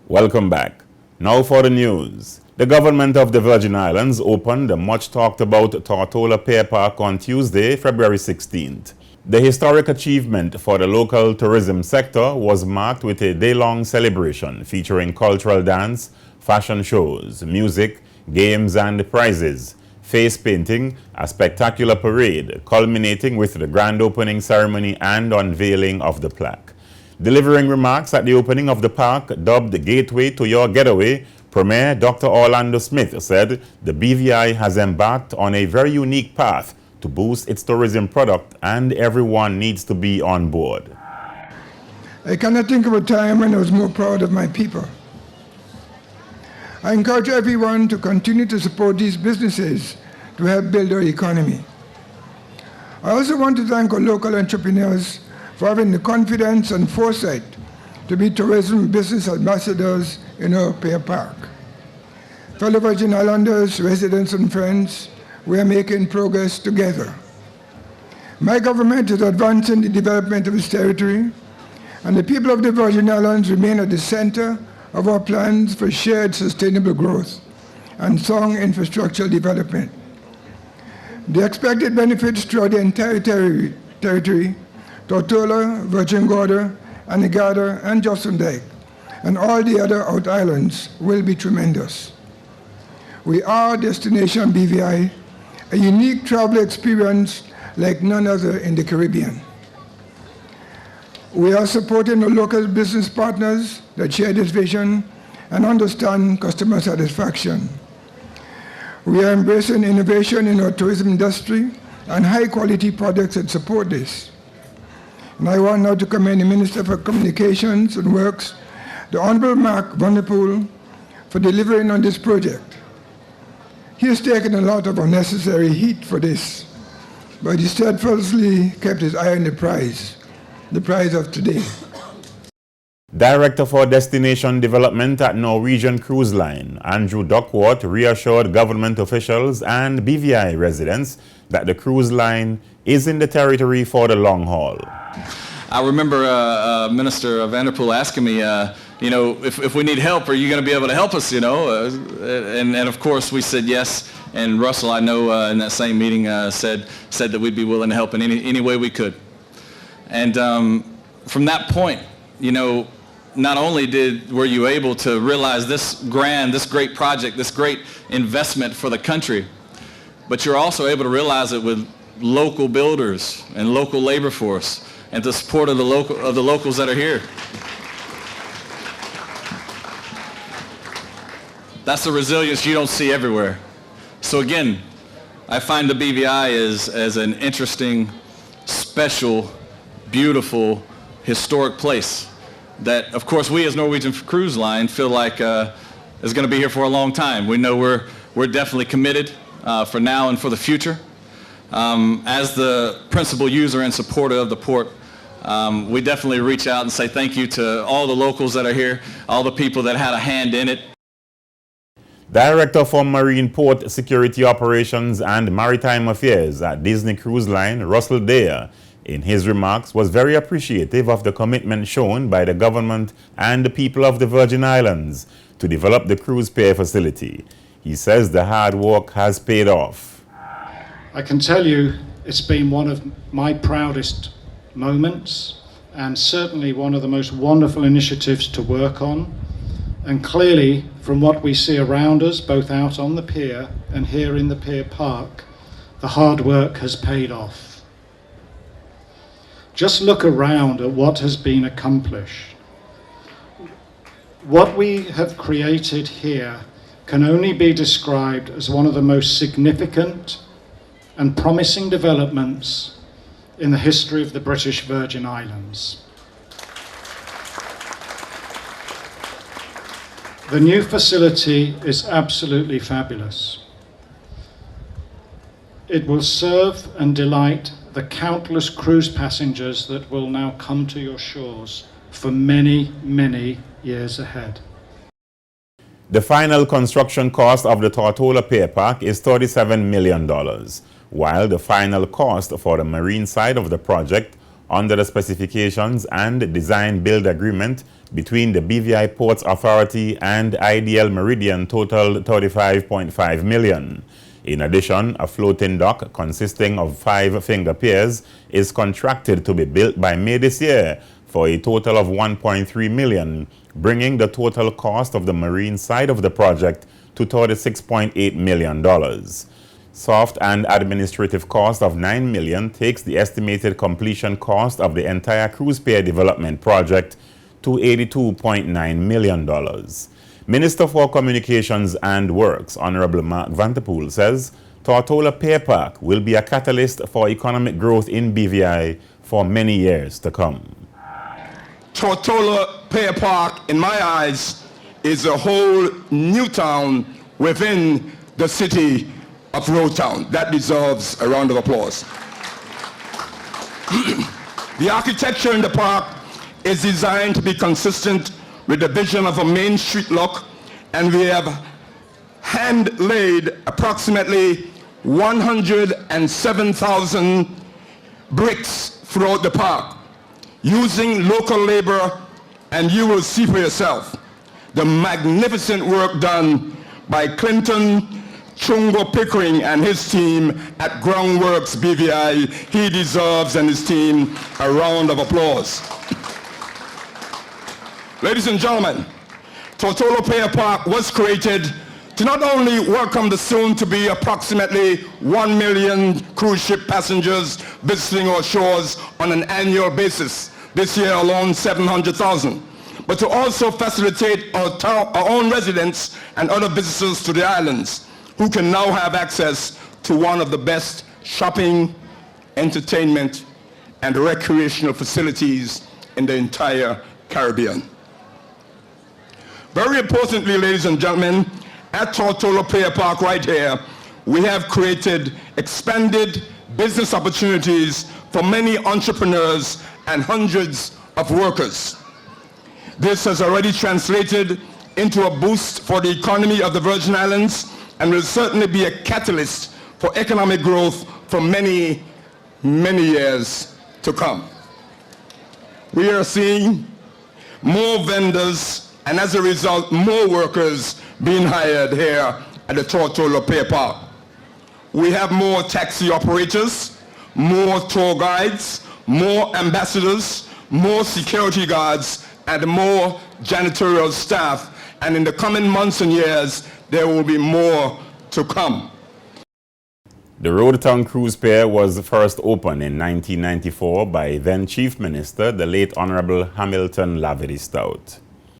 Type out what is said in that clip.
Welcome back. Now for the news. The government of the Virgin Islands opened the much talked about Tortola Pier Park on Tuesday, February 16th. The historic achievement for the local tourism sector was marked with a day-long celebration featuring cultural dance, fashion shows, music, games and prizes, face painting, a spectacular parade culminating with the grand opening ceremony and unveiling of the plaque. Delivering remarks at the opening of the park, dubbed the Gateway to Your Getaway, Premier Dr. Orlando Smith said the BVI has embarked on a very unique path to boost its tourism product and everyone needs to be on board. I cannot think of a time when I was more proud of my people. I encourage everyone to continue to support these businesses to help build our economy. I also want to thank our local entrepreneurs for having the confidence and foresight to be tourism business ambassadors in our Pier Park. Fellow Virgin Islanders, residents and friends, we are making progress together. My government is advancing the development of this territory, and the people of the Virgin Islands remain at the center of our plans for shared sustainable growth and strong infrastructure development. The expected benefits throughout the entire territory, Tortola, Virgin Gorda, Anegada, and Johnson Dyke, and all the other out islands will be tremendous. We are Destination BVI, a unique travel experience like none other in the Caribbean. We are supporting the local business partners that share this vision and understand customer satisfaction. We are embracing innovation in our tourism industry and high-quality products that support this. And I want now to commend the Minister for Communications and Works, the Honorable Mark Van der Poel, for delivering on this project. He has taken a lot of unnecessary heat for this, but he steadfastly kept his eye on the prize of today. Director for Destination Development at Norwegian Cruise Line, Andrew Duckworth, reassured government officials and BVI residents that the cruise line is in the territory for the long haul. I remember Minister Van der Poel asking me, if we need help, are you going to be able to help us, And of course we said yes. And Russell, I know in that same meeting said that we'd be willing to help in any way we could. And from that point, not only were you able to realize this great project, this great investment for the country, but you're also able to realize it with local builders and local labor force and the support of the locals that are here. That's the resilience you don't see everywhere. So again, I find the BVI as an interesting, special, beautiful, historic place that, of course, we as Norwegian Cruise Line feel like is going to be here for a long time. We know we're definitely committed for now and for the future. As the principal user and supporter of the port, we definitely reach out and say thank you to all the locals that are here, all the people that had a hand in it. Director for Marine Port Security Operations and Maritime Affairs at Disney Cruise Line, Russell Dare, in his remarks was very appreciative of the commitment shown by the government and the people of the Virgin Islands to develop the cruise pier facility. He says the hard work has paid off. I can tell you it's been one of my proudest moments and certainly one of the most wonderful initiatives to work on. And clearly, from what we see around us, both out on the pier and here in the Pier Park, the hard work has paid off. Just look around at what has been accomplished. What we have created here can only be described as one of the most significant and promising developments in the history of the British Virgin Islands. The new facility is absolutely fabulous. It will serve and delight the countless cruise passengers that will now come to your shores for many, many years ahead. The final construction cost of the Tortola Pier Park is $37 million, while the final cost for the marine side of the project under the specifications and design-build agreement between the BVI Ports Authority and IDL Meridian totaled $35.5 million. In addition, a floating dock consisting of 5 finger piers is contracted to be built by May this year for a total of $1.3 million, bringing the total cost of the marine side of the project to $36.8 million. Soft and administrative cost of $9 million takes the estimated completion cost of the entire cruise pier development project to $82.9 million. Minister for Communications and Works, Honorable Mark Vanterpool, says Tortola Pier Park will be a catalyst for economic growth in BVI for many years to come. Tortola Pier Park, in my eyes, is a whole new town within the city of Roadtown. That deserves a round of applause. The architecture in the park is designed to be consistent with the vision of a main street look, and we have hand-laid approximately 107,000 bricks throughout the park using local labor, and you will see for yourself the magnificent work done by Clinton Chungo Pickering and his team at Groundworks BVI. He deserves, and his team, a round of applause. Ladies and gentlemen, Tortola Pier Park was created to not only welcome the soon-to-be approximately 1 million cruise ship passengers visiting our shores on an annual basis, this year alone 700,000, but to also facilitate our own residents and other visitors to the islands who can now have access to one of the best shopping, entertainment, and recreational facilities in the entire Caribbean. Very importantly, ladies and gentlemen, at Tortola Pier Park right here, we have created expanded business opportunities for many entrepreneurs and hundreds of workers. This has already translated into a boost for the economy of the Virgin Islands and will certainly be a catalyst for economic growth for many, many years to come. We are seeing more vendors and as a result, more workers being hired here at the Tortola Pier Park. We have more taxi operators, more tour guides, more ambassadors, more security guards, and more janitorial staff. And in the coming months and years, there will be more to come. The Roadtown Cruise Pier was first opened in 1994 by then Chief Minister, the late Honorable Hamilton Lavity Stout.